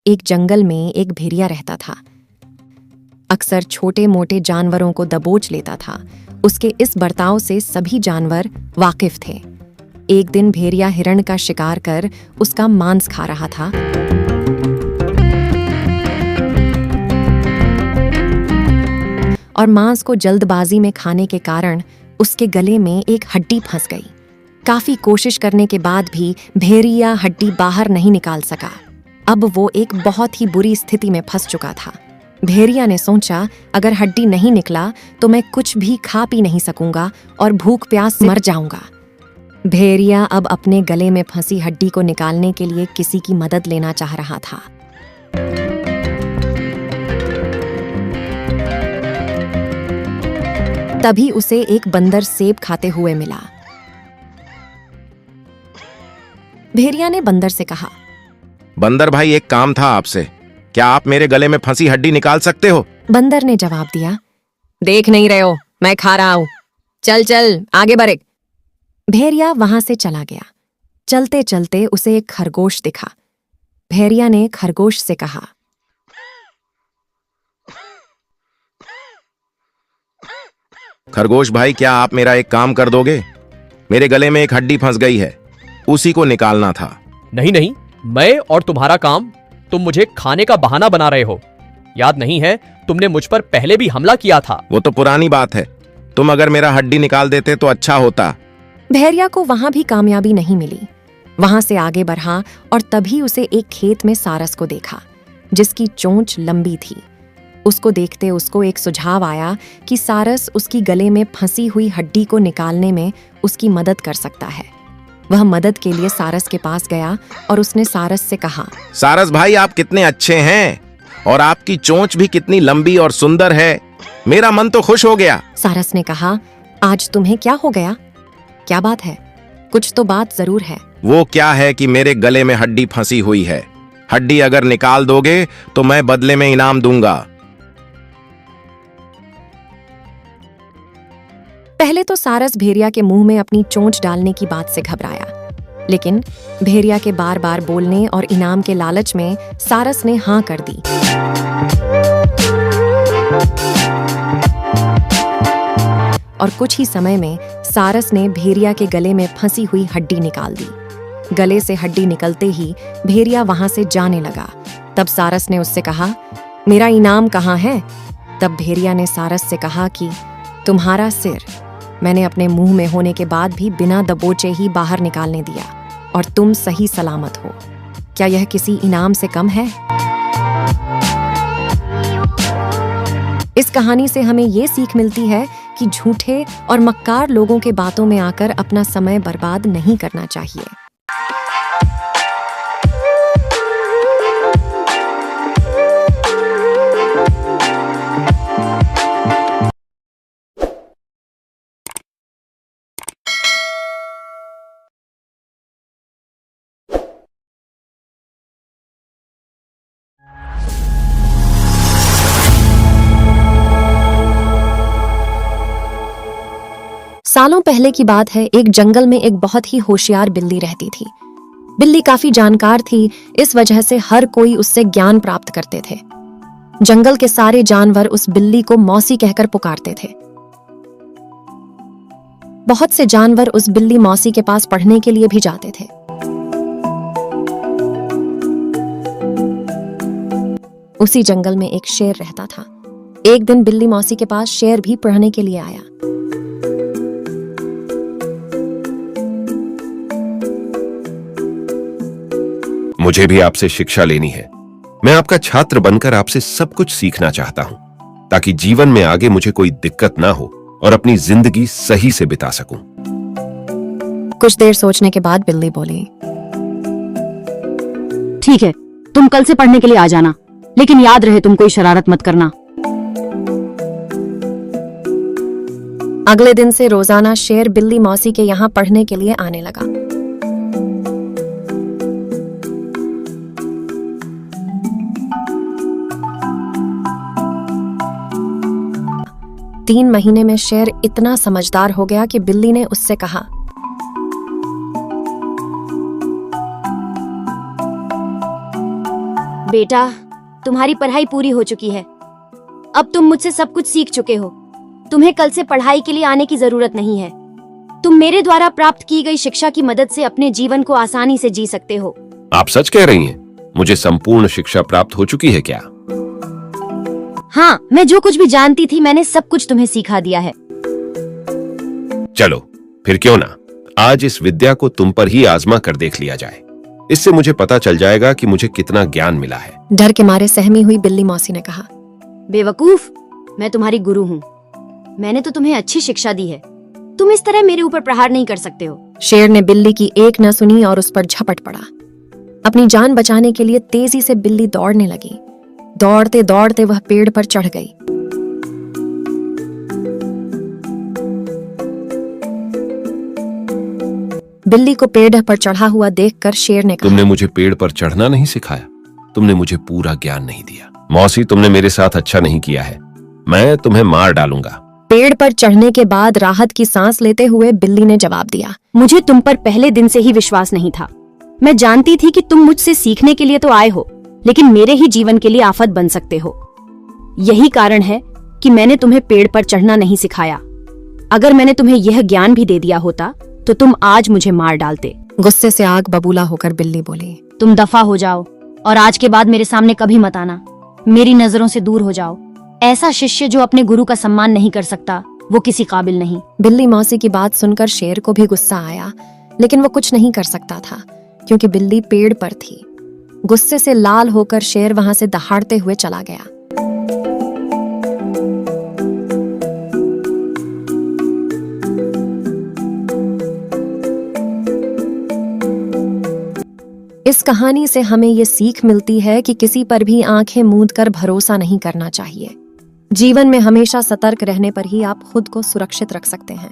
एक जंगल में एक भेड़िया रहता था। अक्सर छोटे मोटे जानवरों को दबोच लेता था। उसके इस बर्ताव से सभी जानवर वाकिफ थे। एक दिन भेड़िया हिरण का शिकार कर उसका मांस खा रहा था। और मांस को जल्दबाजी में खाने के कारण उसके गले में एक हड्डी फंस गई। काफी कोशिश करने के बाद भी भेड़िया हड्डी बाहर नहीं निकाल सका। अब वो एक बहुत ही बुरी स्थिति में फंस चुका था। भेड़िया ने सोचा, अगर हड्डी नहीं निकला तो मैं कुछ भी खा पी नहीं सकूंगा और भूख प्यास से मर जाऊंगा। भेड़िया अब अपने गले में फंसी हड्डी को निकालने के लिए किसी की मदद लेना चाह रहा था। तभी उसे एक बंदर सेब खाते हुए मिला। भेड़िया ने बंदर से कहा, बंदर भाई, एक काम था आपसे। क्या आप मेरे गले में फंसी हड्डी निकाल सकते हो? बंदर ने जवाब दिया, देख नहीं रहे हो मैं खा रहा हूं, चल चल आगे बढ़े। भेड़िया वहां से चला गया। चलते चलते उसे एक खरगोश दिखा। भेड़िया ने खरगोश से कहा, खरगोश भाई, क्या आप मेरा एक काम कर दोगे? मेरे गले में एक हड्डी फंस गई है, उसी को निकालना था। नहीं नहीं, मैं और तुम्हारा काम। तुम मुझे खाने का बहाना बना रहे हो। याद नहीं है तुमने मुझ पर पहले भी हमला किया था? वो तो पुरानी बात है। तुम अगर मेरा हड्डी निकाल देते तो अच्छा होता। भेड़िया को वहां भी कामयाबी नहीं मिली। वहां से आगे बढ़ा और तभी उसे एक खेत में सारस को देखा, जिसकी चोंच लंबी थी। उसको देखते उसको एक सुझाव आया कि सारस उसकी गले में फंसी हुई हड्डी को निकालने में उसकी मदद कर सकता है। वह मदद के लिए सारस के पास गया और उसने सारस से कहा, सारस भाई, आप कितने अच्छे हैं और आपकी चोंच भी कितनी लंबी और सुंदर है। मेरा मन तो खुश हो गया। सारस ने कहा, आज तुम्हें क्या हो गया? क्या बात है? कुछ तो बात जरूर है। वो क्या है कि मेरे गले में हड्डी फंसी हुई है। हड्डी अगर निकाल दोगे तो मैं बदले में इनाम दूंगा। पहले तो सारस भेड़िया के मुंह में अपनी चोंच डालने की बात से घबराया, लेकिन भेड़िया के बार बार बोलने और इनाम के लालच में सारस ने हां कर दी। और कुछ ही समय में सारस ने भेड़िया के गले में फंसी हुई हड्डी निकाल दी। गले से हड्डी निकलते ही भेड़िया वहां से जाने लगा। तब सारस ने उससे कहा, मेरा इनाम कहाँ है? तब भेड़िया ने सारस से कहा कि तुम्हारा सिर मैंने अपने मुंह में होने के बाद भी बिना दबोचे ही बाहर निकालने दिया और तुम सही सलामत हो। क्या यह किसी इनाम से कम है? इस कहानी से हमें ये सीख मिलती है कि झूठे और मक्कार लोगों के बातों में आकर अपना समय बर्बाद नहीं करना चाहिए। सालों पहले की बात है। एक जंगल में एक बहुत ही होशियार बिल्ली रहती थी। बिल्ली काफी जानकार थी, इस वजह से हर कोई उससे ज्ञान प्राप्त करते थे। जंगल के सारे जानवर उस बिल्ली को मौसी कहकर पुकारते थे। बहुत से जानवर उस बिल्ली मौसी के पास पढ़ने के लिए भी जाते थे। उसी जंगल में एक शेर रहता था। एक दिन बिल्ली मौसी के पास शेर भी पढ़ने के लिए आया। मुझे भी आपसे शिक्षा लेनी है। मैं आपका छात्र बनकर आपसे सब कुछ सीखना चाहता हूं, ताकि जीवन में आगे मुझे कोई दिक्कत ना हो और अपनी जिंदगी सही से बिता सकूं। कुछ देर सोचने के बाद बिल्ली बोली, ठीक है, तुम कल से पढ़ने के लिए आ जाना, लेकिन याद रहे तुम कोई शरारत मत करना। अगले दिन से रोजाना शेर बिल्ली मौसी के यहाँ पढ़ने के लिए आने लगा। तीन महीने में शेर इतना समझदार हो गया कि बिल्ली ने उससे कहा, बेटा, तुम्हारी पढ़ाई पूरी हो चुकी है। अब तुम मुझसे सब कुछ सीख चुके हो। तुम्हें कल से पढ़ाई के लिए आने की जरूरत नहीं है। तुम मेरे द्वारा प्राप्त की गई शिक्षा की मदद से अपने जीवन को आसानी से जी सकते हो। आप सच कह रही हैं? मुझे संपूर्ण शिक्षा प्राप्त हो चुकी है क्या? हाँ, मैं जो कुछ भी जानती थी मैंने सब कुछ तुम्हें सिखा दिया है। चलो फिर क्यों ना आज इस विद्या को तुम पर ही आजमा कर देख लिया जाए। इससे मुझे पता चल जाएगा कि मुझे कितना ज्ञान मिला है। डर के मारे सहमी हुई बिल्ली मौसी ने कहा, बेवकूफ, मैं तुम्हारी गुरु हूँ। मैंने तो तुम्हें अच्छी शिक्षा दी है। तुम इस तरह मेरे ऊपर प्रहार नहीं कर सकते हो। शेर ने बिल्ली की एक न सुनी और उस पर झपट पड़ा। अपनी जान बचाने के लिए तेजी से बिल्ली दौड़ने लगी। दौड़ते दौड़ते वह पेड़ पर चढ़ गई। बिल्ली को पेड़ पर चढ़ा हुआ देखकर शेर ने कहा, तुमने मुझे पेड़ पर चढ़ना नहीं सिखाया, तुमने मुझे पूरा ज्ञान नहीं दिया। मौसी, तुमने मेरे साथ अच्छा नहीं किया है। मैं तुम्हें मार डालूंगा। पेड़ पर चढ़ने के बाद राहत की सांस लेते हुए बिल्ली ने जवाब दिया, मुझे तुम पर पहले दिन से ही विश्वास नहीं था। मैं जानती थी कि तुम मुझसे सीखने के लिए तो आए हो, लेकिन मेरे ही जीवन के लिए आफत बन सकते हो। यही कारण है कि मैंने तुम्हें पेड़ पर चढ़ना नहीं सिखाया। अगर मैंने तुम्हें यह ज्ञान भी दे दिया होता तो तुम आज मुझे मार डालते। गुस्से से आग बबूला होकर बिल्ली बोली, तुम दफा हो जाओ और आज के बाद मेरे सामने कभी मत आना। मेरी नजरों से दूर हो जाओ। ऐसा शिष्य जो अपने गुरु का सम्मान नहीं कर सकता, वो किसी काबिल नहीं। बिल्ली मौसी की बात सुनकर शेर को भी गुस्सा आया, लेकिन वो कुछ नहीं कर सकता था क्योंकि बिल्ली पेड़ पर थी। गुस्से से लाल होकर शेर वहां से दहाड़ते हुए चला गया। इस कहानी से हमें ये सीख मिलती है कि किसी पर भी आंखें मूंद कर भरोसा नहीं करना चाहिए। जीवन में हमेशा सतर्क रहने पर ही आप खुद को सुरक्षित रख सकते हैं।